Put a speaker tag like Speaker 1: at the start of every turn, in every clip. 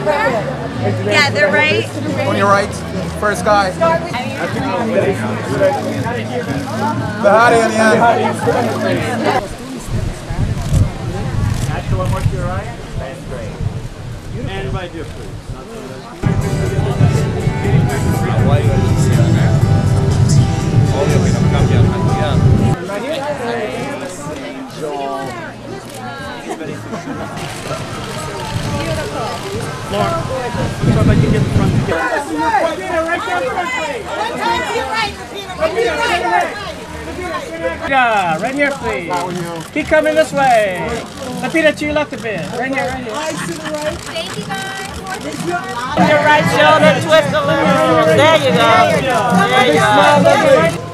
Speaker 1: Yeah, they're right.
Speaker 2: On your right, first guy. Bahari on the end.
Speaker 3: Nacho, one more to your right. That's great. And right here, please. Lauren, so if I can get the front together. Yeah, right here, please. Keep coming this way. Lupita, to your left a bit. Right here, right here.
Speaker 1: Thank you guys.
Speaker 4: Your right shoulder, twist a little. There you go. There you go.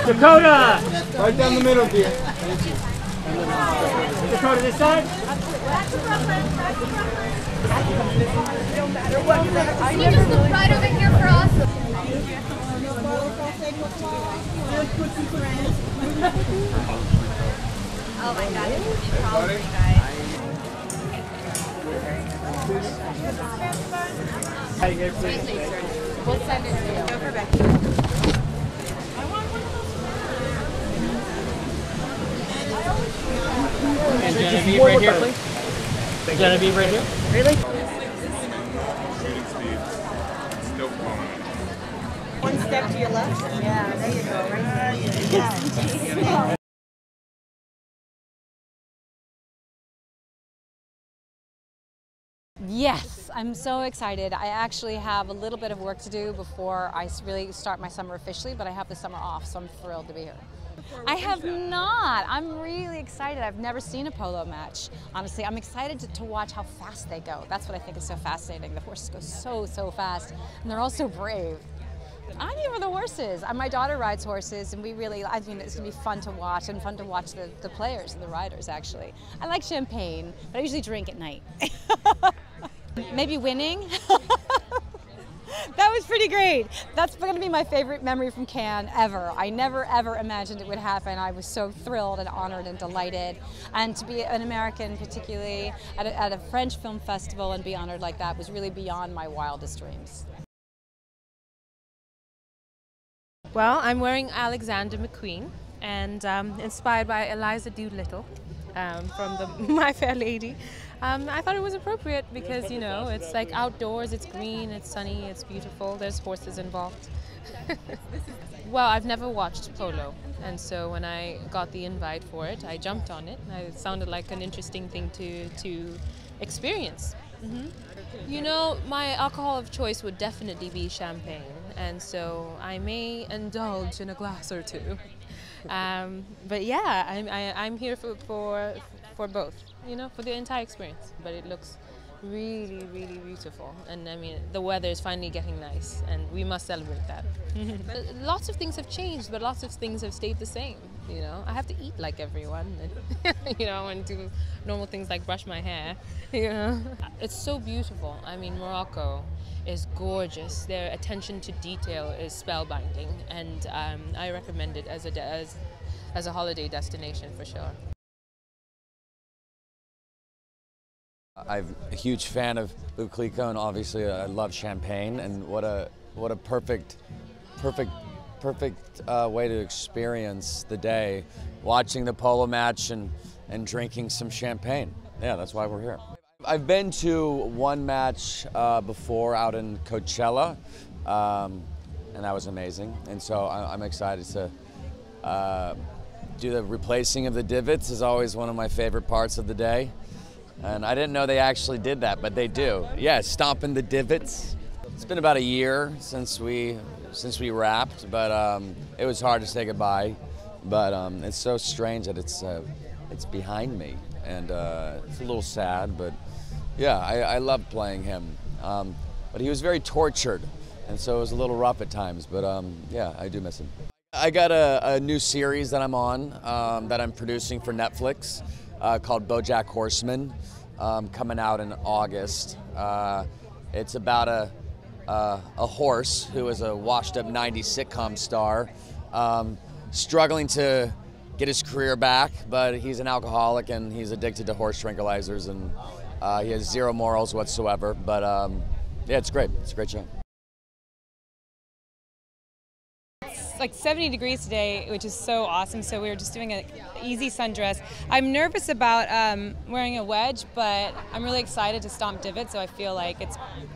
Speaker 3: Dakota!
Speaker 2: Right down the middle, dear.
Speaker 3: Dakota, this side?
Speaker 1: Can you just look right over here for us? Oh my God, this is a problem for you guys. We'll send it to you. Go for Becky.
Speaker 4: And Genevieve right here, please. Genevieve right here. Really?
Speaker 5: One step to your left. Yeah, there you go. Right there. Yeah.
Speaker 6: Yes, I'm so excited. I actually have a little bit of work to do before I really start my summer officially, but I have the summer off, so I'm thrilled to be here. I have not. I'm really excited. I've never seen a polo match. Honestly, I'm excited to watch how fast they go. That's what I think is so fascinating. The horses go so fast, and they're all so brave. I'm here for the horses. My daughter rides horses, and I mean, it's gonna be fun to watch, and fun to watch the players and the riders, actually. I like champagne, but I usually drink at night. Maybe winning. That was pretty great. That's going to be my favorite memory from Cannes ever. I never ever imagined it would happen. I was so thrilled and honored and delighted. And to be an American, particularly at a French film festival, and be honored like that was really beyond my wildest dreams.
Speaker 7: Well, I'm wearing Alexander McQueen, and inspired by Eliza Doolittle from the My Fair Lady. I thought it was appropriate because, you know, it's like outdoors, it's green, it's sunny, it's beautiful, there's horses involved. Well, I've never watched polo, and so when I got the invite for it, I jumped on it. It sounded like an interesting thing to experience. You know, my alcohol of choice would definitely be champagne, and so I may indulge in a glass or two. But yeah, I'm here for both, you know, for the entire experience. But it looks really, really beautiful, and I mean, the weather is finally getting nice, and we must celebrate that. Lots of things have changed, but lots of things have stayed the same. You know, I have to eat like everyone, and you know, and do normal things like brush my hair. You know, it's so beautiful. I mean, Morocco is gorgeous. Their attention to detail is spellbinding, and I recommend it as a holiday destination for sure.
Speaker 8: I'm a huge fan of Veuve Clicquot, and obviously I love champagne, and what a perfect way to experience the day, watching the polo match and drinking some champagne. Yeah, that's why we're here. I've been to one match before out in Coachella, and that was amazing. And so I'm excited to do the replacing of the divots. Is always one of my favorite parts of the day. And I didn't know they actually did that, but they do. Yeah, stomping the divots. It's been about a year since we wrapped, but it was hard to say goodbye. But it's so strange that it's behind me, and it's a little sad. But yeah, I loved playing him. But he was very tortured, and so it was a little rough at times. But yeah, I do miss him. I got a new series that I'm on, that I'm producing for Netflix. Called BoJack Horseman, coming out in August. It's about a horse who is a washed-up 90s sitcom star, struggling to get his career back, but he's an alcoholic and he's addicted to horse tranquilizers, and he has zero morals whatsoever. But yeah, it's great. It's a great show.
Speaker 7: It's like 70 degrees today, which is so awesome. So we were just doing an easy sundress. I'm nervous about wearing a wedge, but I'm really excited to stomp divots. So I feel like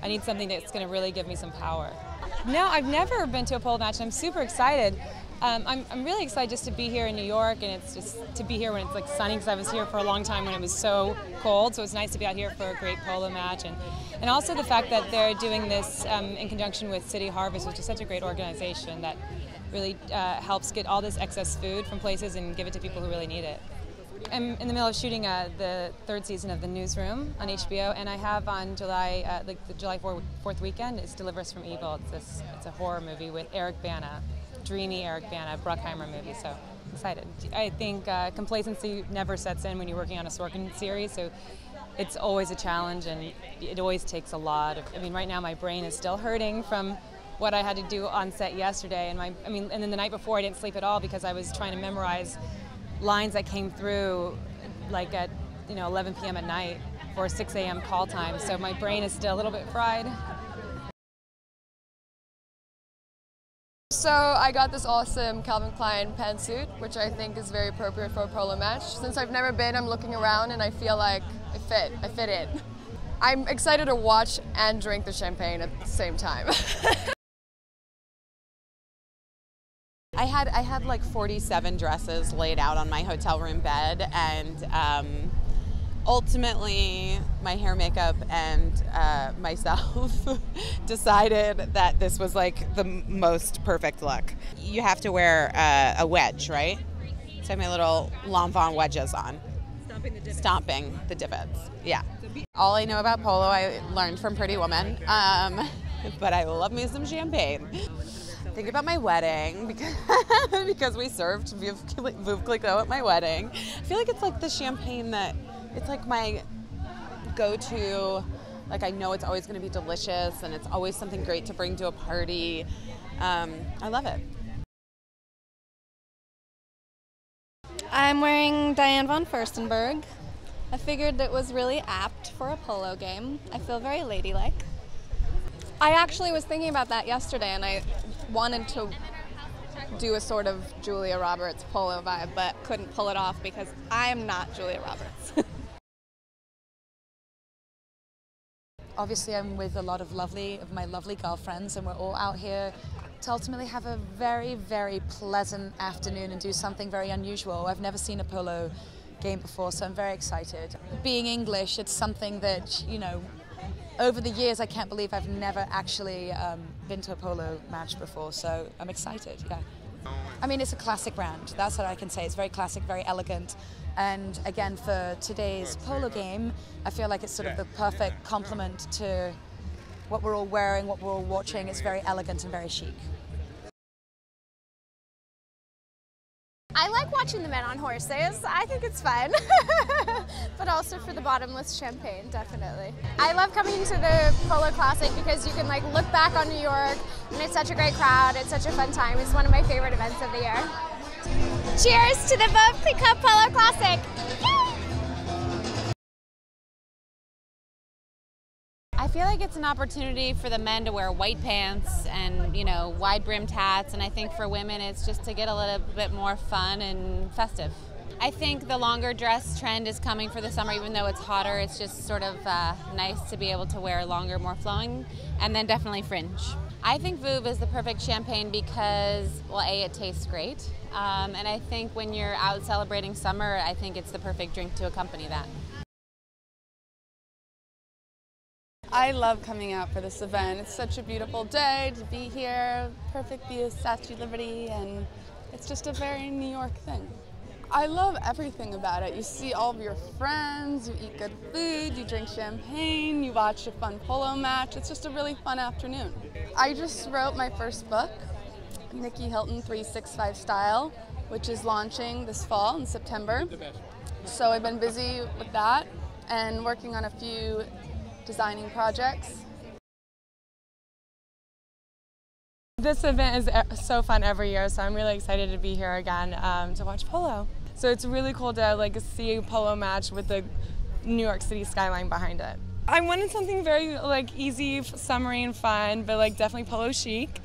Speaker 7: I need something that's going to really give me some power. No, I've never been to a pole match, and I'm super excited. I'm really excited just to be here in New York, and it's just to be here when it's like sunny, because I was here for a long time when it was so cold, so it's nice to be out here for a great polo match. And also the fact that they're doing this in conjunction with City Harvest, which is such a great organization that really helps get all this excess food from places and give it to people who really need it. I'm in the middle of shooting the third season of The Newsroom on HBO, and I have on July, the July 4th weekend, it's Deliver Us from Evil. It's a horror movie with Eric Bana, dreamy Eric Bana, Bruckheimer movie, so I'm excited. I think complacency never sets in when you're working on a Sorkin series, so it's always a challenge, and it always takes a lot of, I mean, right now my brain is still hurting from what I had to do on set yesterday, and and then the night before I didn't sleep at all because I was trying to memorize lines that came through like at 11 p.m. at night for a 6 a.m. call time, so my brain is still a little bit fried.
Speaker 9: So I got this awesome Calvin Klein pantsuit, which I think is very appropriate for a polo match. Since I've never been, I'm looking around and I feel like I fit in. I'm excited to watch and drink the champagne at the same time.
Speaker 10: I had like 47 dresses laid out on my hotel room bed, and ultimately my hair, makeup, and myself decided that this was like the most perfect look. You have to wear a wedge, right? So I have my little L'Enfant wedges on. Stomping the divots. Stomping the divots, yeah. All I know about polo I learned from Pretty Woman, but I love me some champagne. Think about my wedding, because we served Veuve Clicquot at my wedding. I feel like it's like the champagne that, it's like my go-to, like I know it's always going to be delicious and it's always something great to bring to a party. I love it.
Speaker 11: I'm wearing Diane von Furstenberg. I figured it was really apt for a polo game. I feel very ladylike. I actually was thinking about that yesterday, and I wanted to do a sort of Julia Roberts polo vibe, but couldn't pull it off because I am not Julia Roberts.
Speaker 12: Obviously, I'm with a lot of my lovely girlfriends, and we're all out here to ultimately have a very, very pleasant afternoon and do something very unusual. I've never seen a polo game before, so I'm very excited. Being English, it's something that, over the years, I can't believe I've never actually been to a polo match before, so I'm excited, yeah. I mean, it's a classic brand, that's what I can say. It's very classic, very elegant, and again, for today's polo game, I feel like it's sort of the perfect complement to what we're all wearing, what we're all watching. It's very elegant and very chic.
Speaker 11: I like watching the men on horses. I think it's fun. But also for the bottomless champagne, definitely. I love coming to the Polo Classic because you can look back on New York, and it's such a great crowd. It's such a fun time. It's one of my favorite events of the year. Cheers to the Veuve Clicquot Polo Classic! Yay!
Speaker 10: I feel like it's an opportunity for the men to wear white pants and, wide-brimmed hats, and I think for women it's just to get a little bit more fun and festive. I think the longer dress trend is coming for the summer, even though it's hotter. It's just sort of nice to be able to wear longer, more flowing, and then definitely fringe. I think Veuve is the perfect champagne because, well, A, it tastes great, and I think when you're out celebrating summer, I think it's the perfect drink to accompany that.
Speaker 13: I love coming out for this event. It's such a beautiful day to be here, perfect view of Statue of Liberty, and it's just a very New York thing. I love everything about it. You see all of your friends, you eat good food, you drink champagne, you watch a fun polo match. It's just a really fun afternoon. I just wrote my first book, Nicky Hilton 365 Style, which is launching this fall in September. So I've been busy with that and working on a few designing projects.
Speaker 9: This event is so fun every year, so I'm really excited to be here again to watch polo. So it's really cool to see a polo match with the New York City skyline behind it. I wanted something very easy, summery and fun, but definitely polo chic.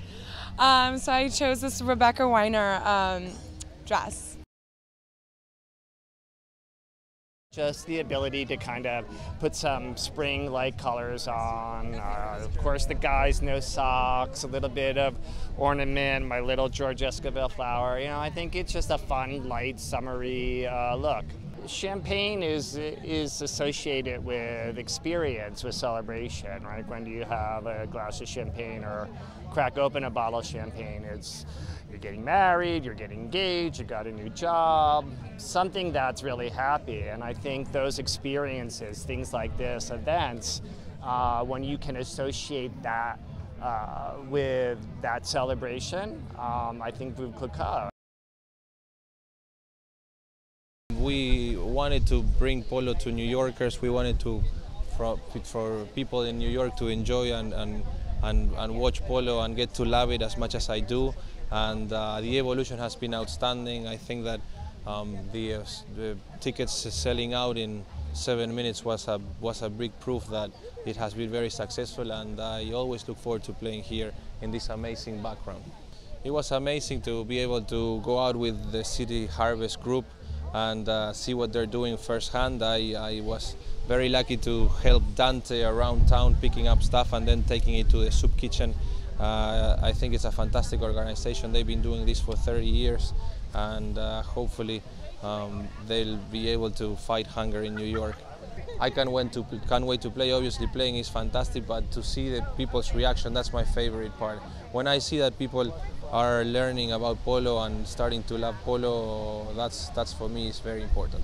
Speaker 9: So I chose this Rebecca Weiner dress.
Speaker 3: Just the ability to kind of put some spring-like colors on. Of course, the guys, no socks, a little bit of ornament, my little George Esquivel flower. You know, I think it's just a fun, light, summery look. Champagne is associated with experience, with celebration, right? When you have a glass of champagne or crack open a bottle of champagne, you're getting married, you're getting engaged, you got a new job, something that's really happy. And I think those experiences, things like this, events, when you can associate that with that celebration, I think Veuve Clicquot.
Speaker 14: We wanted to bring polo to New Yorkers. We wanted for people in New York to enjoy and watch polo and get to love it as much as I do. And the evolution has been outstanding. I think that the tickets selling out in 7 minutes was a big proof that it has been very successful, and I always look forward to playing here in this amazing background. It was amazing to be able to go out with the City Harvest group and see what they're doing firsthand. I was very lucky to help Dante around town picking up stuff and then taking it to the soup kitchen. I think it's a fantastic organization. They've been doing this for 30 years, and hopefully they'll be able to fight hunger in New York. I can't wait to play. Obviously playing is fantastic, but to see the people's reaction, that's my favorite part. When I see that people are learning about polo and starting to love polo, that's for me is very important.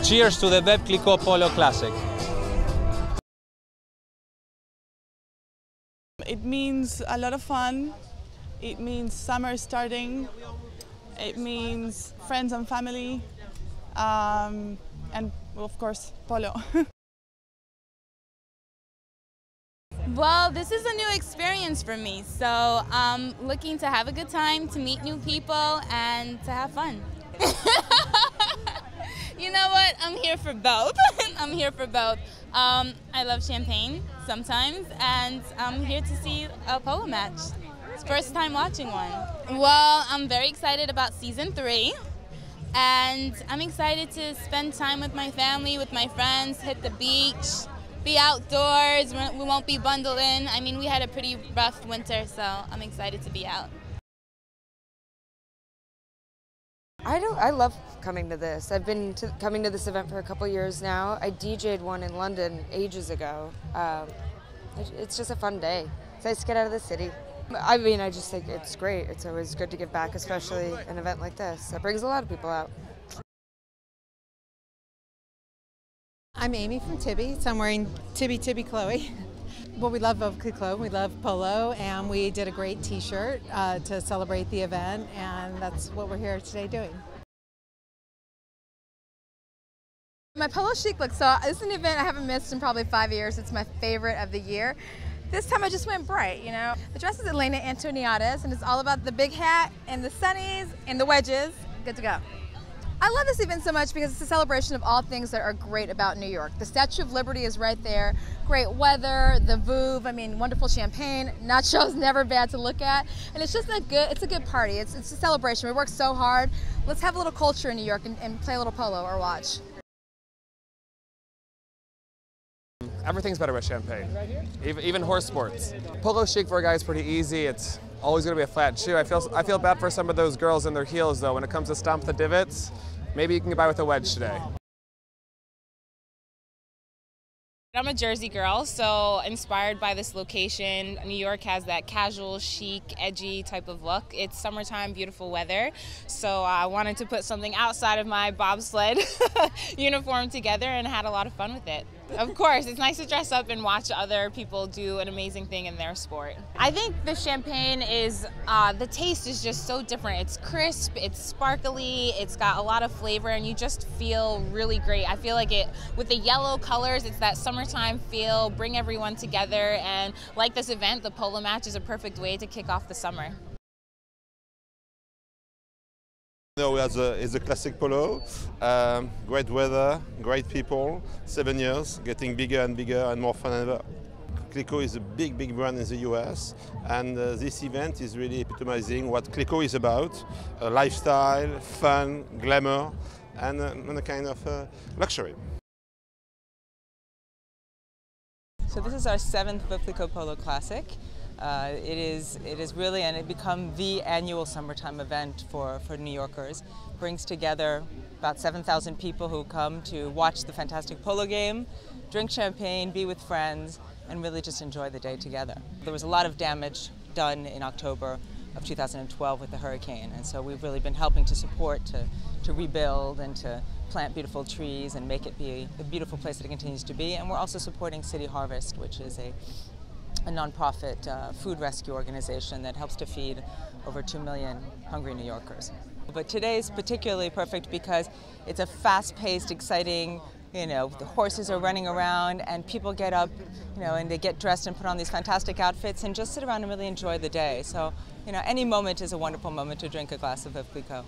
Speaker 14: Cheers to the Veuve Clicquot Polo Classic.
Speaker 13: It means a lot of fun. It means summer starting. It means friends and family. And well, of course, polo.
Speaker 15: Well, this is a new experience for me, so I'm looking to have a good time, to meet new people, and to have fun. You know what? I'm here for both. I'm here for both. I love champagne sometimes, and I'm here to see a polo match. It's first time watching one. Well, I'm very excited about season 3, and I'm excited to spend time with my family, with my friends, hit the beach, be outdoors. We won't be bundled in. I mean, we had a pretty rough winter, so I'm excited to be out.
Speaker 16: I love coming to this. I've been coming to this event for a couple years now. I DJ'd one in London ages ago. It's just a fun day. It's nice to get out of the city. I mean, I just think it's great. It's always good to give back, especially an event like this. It brings a lot of people out.
Speaker 17: I'm Amy from Tibby, so I'm wearing Tibby Chloe. Well, we love Veuve Clicquot, we love polo, and we did a great t-shirt to celebrate the event, and that's what we're here today doing.
Speaker 18: My polo chic look, so this is an event I haven't missed in probably 5 years. It's my favorite of the year. This time I just went bright, you know. The dress is Elena Antoniades, and it's all about the big hat and the sunnies and the wedges. Good to go. I love this event so much because it's a celebration of all things that are great about New York. The Statue of Liberty is right there, great weather, the Veuve, I mean, wonderful champagne, Nacho's never bad to look at, and it's just it's a good party. It's a celebration. We work so hard. Let's have a little culture in New York and play a little polo or watch.
Speaker 19: Everything's better with champagne, even horse sports. Polo chic for a guy is pretty easy. It's always going to be a flat shoe. I feel bad for some of those girls in their heels though. When it comes to stomp the divots, maybe you can get by with a wedge today.
Speaker 20: I'm a Jersey girl, so inspired by this location. New York has that casual, chic, edgy type of look. It's summertime, beautiful weather, so I wanted to put something outside of my bobsled uniform together and had a lot of fun with it. Of course, it's nice to dress up and watch other people do an amazing thing in their sport. I think the champagne is, the taste is just so different. It's crisp, it's sparkly, it's got a lot of flavor, and you just feel really great. I feel like it, with the yellow colors, it's that summertime feel, bring everyone together, and like this event, the polo match is a perfect way to kick off the summer.
Speaker 21: No, it's a classic polo, great weather, great people, 7 years, getting bigger and bigger and more fun than ever. Clicquot is a big, big brand in the US, and this event is really epitomizing what Clicquot is about, a lifestyle, fun, glamour, and a kind of luxury.
Speaker 22: So this is our 7th Veuve Clicquot Polo Classic. It is really, and it become the annual summertime event for New Yorkers. Brings together about 7,000 people who come to watch the fantastic polo game, drink champagne, be with friends, and really just enjoy the day together. There was a lot of damage done in October of 2012 with the hurricane, and so we've really been helping to support, to rebuild and to plant beautiful trees and make it be the beautiful place that it continues to be. And we're also supporting City Harvest, which is a nonprofit food rescue organization that helps to feed over 2 million hungry New Yorkers. But today's particularly perfect because it's a fast-paced, exciting, you know, the horses are running around and people get up, you know, and they get dressed and put on these fantastic outfits and just sit around and really enjoy the day. So, you know, any moment is a wonderful moment to drink a glass of Veuve Clicquot.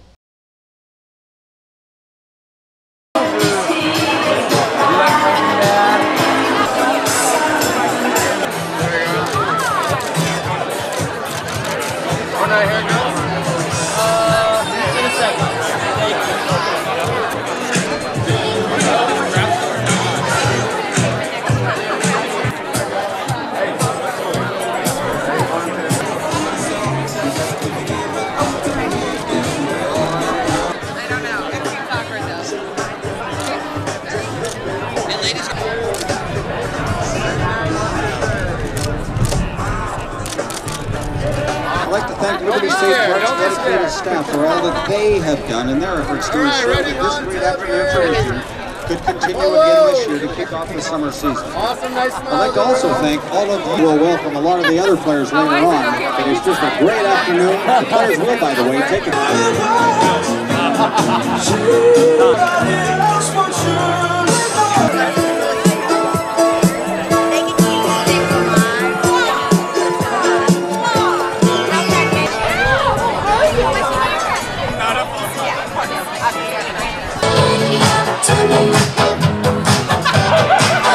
Speaker 23: I'd like to thank Liberty State Park's dedicated staff for all that they have done in their efforts to ensure that this great afternoon tradition could continue again this year to kick off the summer season. I'd like to also thank all of you. We'll welcome a lot of the other players later on. It is just a great afternoon. The players will, by the way, take it.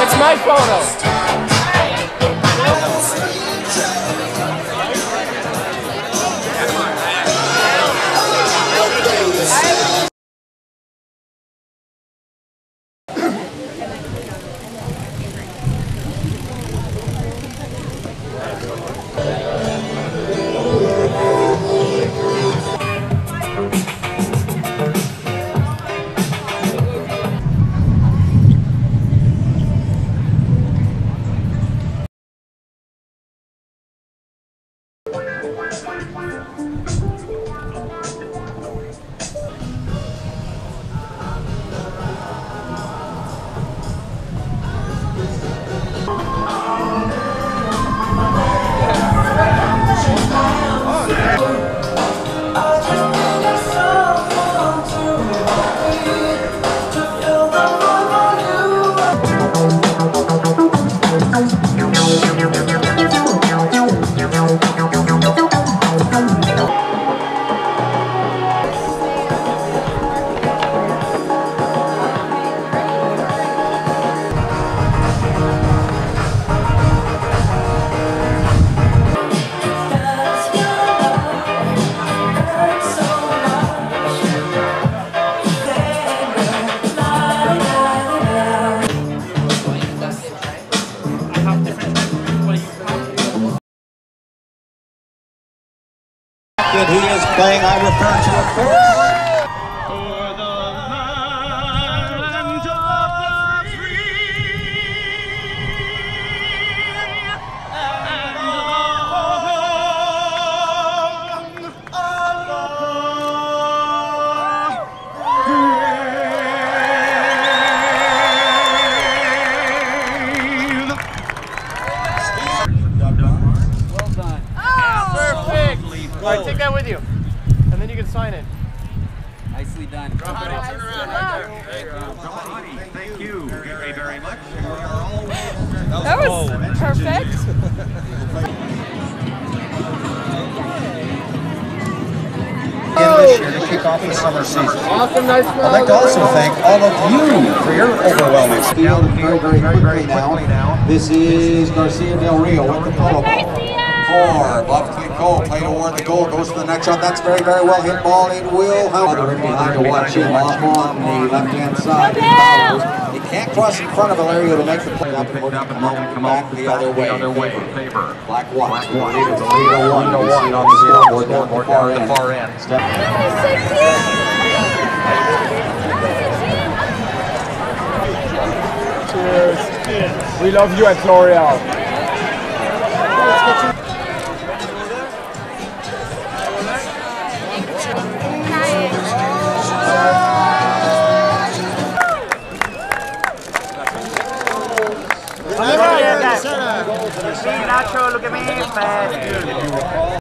Speaker 2: It's my photo.
Speaker 23: That he is playing, I refer to, of course. Thank you very, very much.
Speaker 18: That was perfect.
Speaker 23: This year to kick off the summer season.
Speaker 2: Awesome, nice smile.
Speaker 23: I'd like to also thank all of you for your overwhelming field very quickly now. This is Garcia Del Rio with the polo ball. For Veuve Clicquot, play toward the goal, goes to the next shot. That's very, very well hit ball. It will, however, right behind to watch him off on the left-hand side. He can't cross in front of Valerio to make the play. Up and come back the other way. Favor. Black watch. 8-1. You see it on the scoreboard down the far end.
Speaker 2: Cheers. We love you at L'Oreal.
Speaker 1: Nacho, look at me, man.